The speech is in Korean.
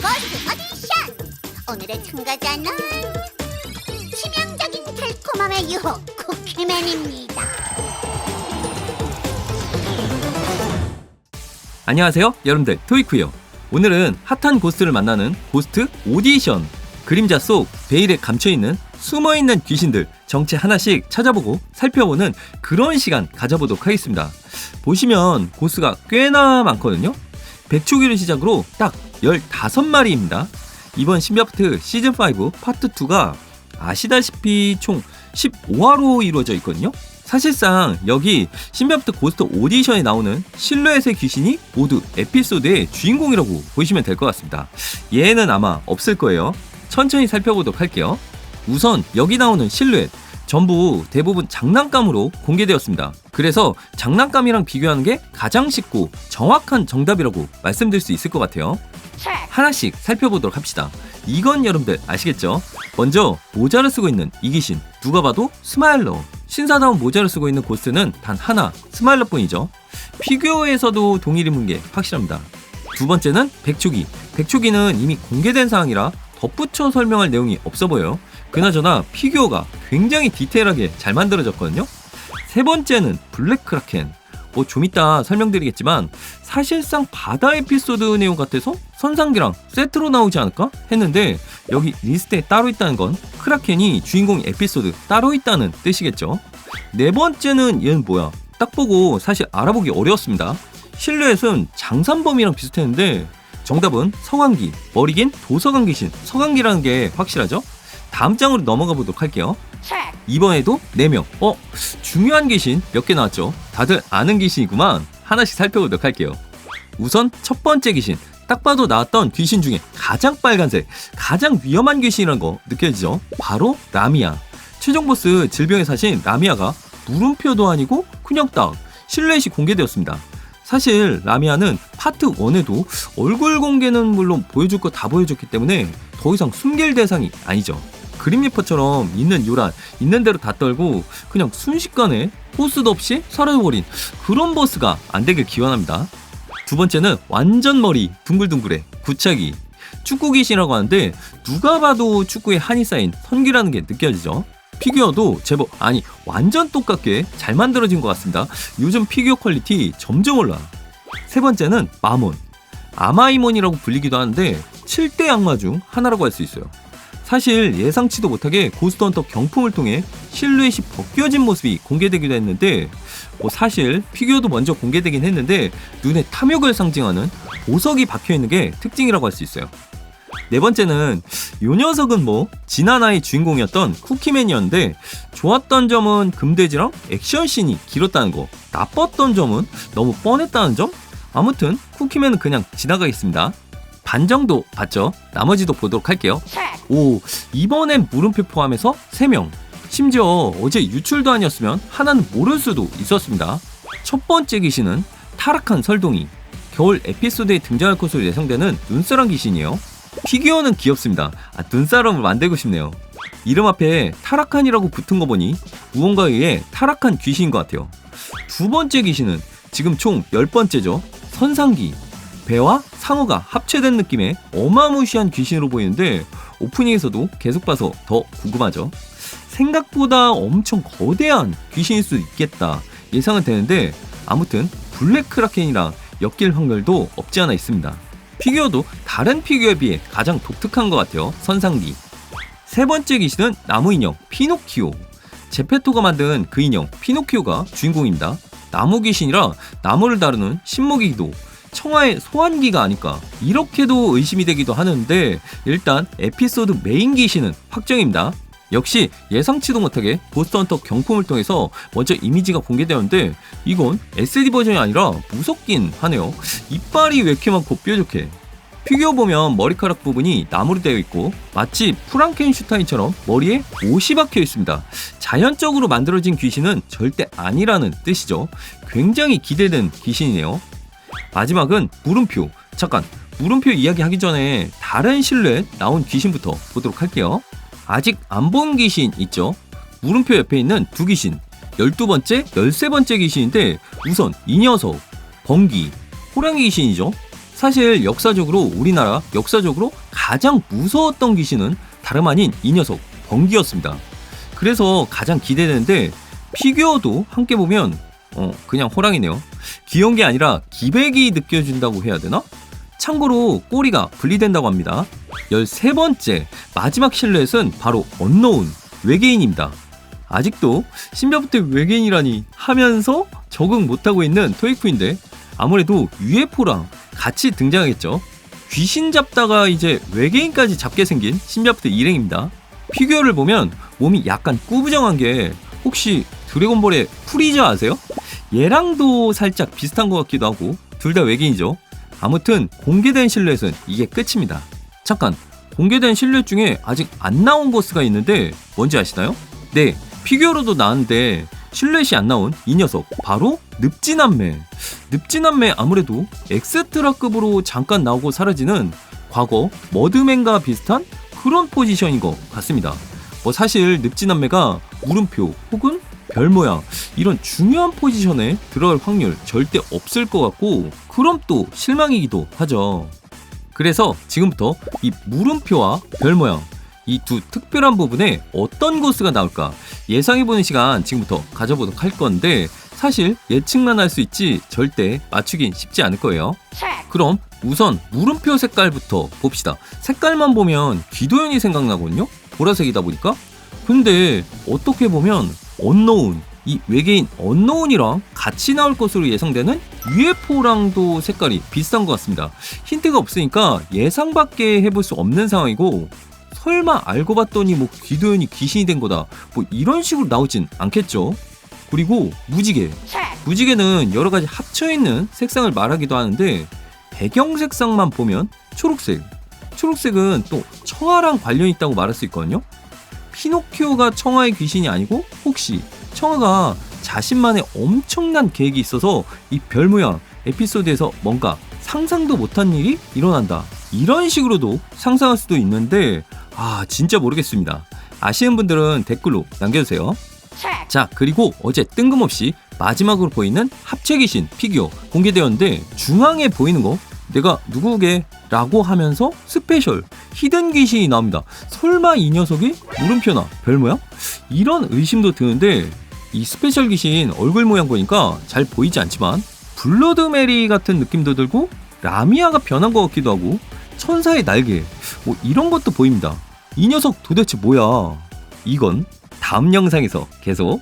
버스 오디션! 오늘의 참가자는 치명적인 달콤함의 유혹 쿠키맨입니다. 안녕하세요 여러분들, 토이쿠요. 오늘은 핫한 고스트를 만나는 고스트 오디션, 그림자 속 베일에 감춰있는 숨어있는 귀신들 정체 하나씩 찾아보고 살펴보는 그런 시간 가져보도록 하겠습니다. 보시면 고스가 꽤나 많거든요. 백초기를 시작으로 딱 15마리입니다. 이번 신비아파트 시즌5 파트 2가 아시다시피 총 15화로 이루어져 있거든요. 사실상 여기 신비아파트 고스트 오디션에 나오는 실루엣의 귀신이 모두 에피소드의 주인공이라고 보시면 될 것 같습니다. 얘는 아마 없을 거예요. 천천히 살펴보도록 할게요. 우선 여기 나오는 실루엣 전부 대부분 장난감으로 공개되었습니다. 그래서 장난감이랑 비교하는 게 가장 쉽고 정확한 정답이라고 말씀드릴 수 있을 것 같아요. 하나씩 살펴보도록 합시다. 이건 여러분들 아시겠죠? 먼저 모자를 쓰고 있는 이 귀신, 누가 봐도 스마일러. 신사다운 모자를 쓰고 있는 고스트는 단 하나, 스마일러뿐이죠. 피규어에서도 동일 인물인 게 확실합니다. 두 번째는 백초기. 백초기는 이미 공개된 사항이라 덧붙여 설명할 내용이 없어 보여요. 그나저나 피규어가 굉장히 디테일하게 잘 만들어졌거든요. 세 번째는 블랙크라켄. 좀 이따 설명드리겠지만 사실상 바다 에피소드 내용 같아서 선상기랑 세트로 나오지 않을까 했는데 여기 리스트에 따로 있다는 건 크라켄이 주인공 에피소드 따로 있다는 뜻이겠죠. 네 번째는 얘는 뭐야? 딱 보고 사실 알아보기 어려웠습니다. 실루엣은 장산범이랑 비슷했는데 정답은 서강기, 머리 긴 도서관 귀신, 서강기라는 게 확실하죠? 다음 장으로 넘어가 보도록 할게요. 이번에도 4명. 중요한 귀신 몇 개 나왔죠? 다들 아는 귀신이구만. 하나씩 살펴보도록 할게요. 우선 첫 번째 귀신. 딱 봐도 나왔던 귀신 중에 가장 빨간색, 가장 위험한 귀신이라는 거 느껴지죠? 바로 라미아. 최종 보스 질병의 사신 라미아가 물음표도 아니고 그냥 딱 실루엣이 공개되었습니다. 사실 라미아는 파트 1에도 얼굴 공개는 물론 보여줄 거 다 보여줬기 때문에 더 이상 숨길 대상이 아니죠. 그림리퍼처럼 있는 요란, 있는 대로 다 떨고 그냥 순식간에 포스도 없이 사라져버린 그런 보스가 안 되길 기원합니다. 두 번째는 완전 머리 둥글둥글해 구차기. 축구 귀신이라고 하는데 누가 봐도 축구에 한이 쌓인 선기라는 게 느껴지죠. 피규어도 제법, 아니 완전 똑같게 잘 만들어진 것 같습니다. 요즘 피규어 퀄리티 점점 올라. 세 번째는 마몬. 아마이몬이라고 불리기도 하는데 7대 악마 중 하나라고 할 수 있어요. 사실 예상치도 못하게 고스트헌터 경품을 통해 실루엣이 벗겨진 모습이 공개되기도 했는데 사실 피규어도 먼저 공개되긴 했는데 눈에 탐욕을 상징하는 보석이 박혀있는 게 특징이라고 할 수 있어요. 네 번째는 이 녀석은 지난화의 주인공이었던 쿠키맨이었는데 좋았던 점은 금돼지랑 액션씬이 길었다는 거, 나빴던 점은 너무 뻔했다는 점? 아무튼 쿠키맨은 그냥 지나가겠습니다. 반 정도 봤죠? 나머지도 보도록 할게요. 이번엔 물음표 포함해서 3명. 심지어 어제 유출도 아니었으면 하나는 모를 수도 있었습니다. 첫 번째 귀신은 타락한 설동이. 겨울 에피소드에 등장할 것으로 예상되는 눈사람 귀신이에요. 피규어는 귀엽습니다. 눈사람을 만들고 싶네요. 이름 앞에 타락한이라고 붙은 거 보니 무언가에 의해 타락한 귀신인 것 같아요. 두 번째 귀신은 지금 총 10번째죠. 선상기. 배와 상어가 합체된 느낌의 어마무시한 귀신으로 보이는데 오프닝에서도 계속 봐서 더 궁금하죠. 생각보다 엄청 거대한 귀신일 수도 있겠다 예상은 되는데 아무튼 블랙크라켄이랑 엮일 확률도 없지 않아 있습니다. 피규어도 다른 피규어에 비해 가장 독특한 것 같아요. 선상기. 세 번째 귀신은 나무 인형 피노키오. 제페토가 만든 그 인형 피노키오가 주인공입니다. 나무 귀신이라 나무를 다루는 신목이기도, 청하의 소환기가 아닐까 이렇게도 의심이 되기도 하는데 일단 에피소드 메인 귀신은 확정입니다. 역시 예상치도 못하게 고스트헌터 경품을 통해서 먼저 이미지가 공개되었는데 이건 SD 버전이 아니라 무섭긴 하네요. 이빨이 왜 이렇게 많고 뾰족해. 피규어 보면 머리카락 부분이 나무로 되어 있고 마치 프랑켄슈타인처럼 머리에 옷이 박혀 있습니다. 자연적으로 만들어진 귀신은 절대 아니라는 뜻이죠. 굉장히 기대된 귀신이네요. 마지막은 물음표. 잠깐, 물음표 이야기하기 전에 다른 실루엣 나온 귀신부터 보도록 할게요. 아직 안 본 귀신 있죠? 물음표 옆에 있는 두 귀신, 12번째, 13번째 귀신인데 우선 이 녀석, 번기, 호랑이 귀신이죠. 사실 역사적으로 우리나라 역사적으로 가장 무서웠던 귀신은 다름 아닌 이 녀석 번기였습니다. 그래서 가장 기대되는데 피규어도 함께 보면 그냥 호랑이네요. 귀여운 게 아니라 기백이 느껴진다고 해야 되나? 참고로 꼬리가 분리된다고 합니다. 13번째 마지막 실루엣은 바로 언노운 외계인입니다. 아직도 신비부터 외계인이라니 하면서 적응 못하고 있는 토이쿠인데 아무래도 UFO랑 같이 등장하겠죠. 귀신 잡다가 이제 외계인까지 잡게 생긴 신비부터 일행입니다. 피규어를 보면 몸이 약간 꾸부정한 게 혹시 드래곤볼의 프리저 아세요? 얘랑도 살짝 비슷한 것 같기도 하고 둘 다 외계인이죠. 아무튼 공개된 실루엣은 이게 끝입니다. 잠깐, 공개된 실루엣 중에 아직 안 나온 보스가 있는데 뭔지 아시나요? 네, 피규어로도 나왔는데 실루엣이 안 나온 이 녀석 바로 늪지남매. 늪지남매 아무래도 엑스트라급으로 잠깐 나오고 사라지는 과거 머드맨과 비슷한 그런 포지션인 것 같습니다. 사실 늪지남매가 물음표 혹은 별 모양 이런 중요한 포지션에 들어갈 확률 절대 없을 것 같고 그럼 또 실망이기도 하죠. 그래서 지금부터 이 물음표와 별 모양 이 두 특별한 부분에 어떤 고스가 나올까 예상해보는 시간 지금부터 가져보도록 할 건데 사실 예측만 할 수 있지 절대 맞추긴 쉽지 않을 거예요. 그럼 우선 물음표 색깔부터 봅시다. 색깔만 보면 기도연이 생각나거든요. 보라색이다 보니까. 근데 어떻게 보면 언노운 이 외계인 언노운이랑 같이 나올 것으로 예상되는 UFO랑도 색깔이 비슷한 것 같습니다. 힌트가 없으니까 예상 밖에 해볼 수 없는 상황이고 설마 알고 봤더니 기도연이 귀신이 된 거다 이런 식으로 나오진 않겠죠. 그리고 무지개는 여러 가지 합쳐있는 색상을 말하기도 하는데 배경 색상만 보면 초록색은 또 청아랑 관련이 있다고 말할 수 있거든요. 피노키오가 청아의 귀신이 아니고 혹시 청아가 자신만의 엄청난 계획이 있어서 이 별 모양 에피소드에서 뭔가 상상도 못한 일이 일어난다 이런 식으로도 상상할 수도 있는데 진짜 모르겠습니다. 아시는 분들은 댓글로 남겨주세요. 자, 그리고 어제 뜬금없이 마지막으로 보이는 합체 귀신 피규어 공개되었는데 중앙에 보이는 거 내가 누구게? 라고 하면서 스페셜 히든 귀신이 나옵니다. 설마 이 녀석이 물음표나 별 모양? 이런 의심도 드는데 이 스페셜 귀신 얼굴 모양 보니까 잘 보이지 않지만 블러드 메리 같은 느낌도 들고 라미아가 변한 것 같기도 하고 천사의 날개 이런 것도 보입니다. 이 녀석 도대체 뭐야? 이건 다음 영상에서 계속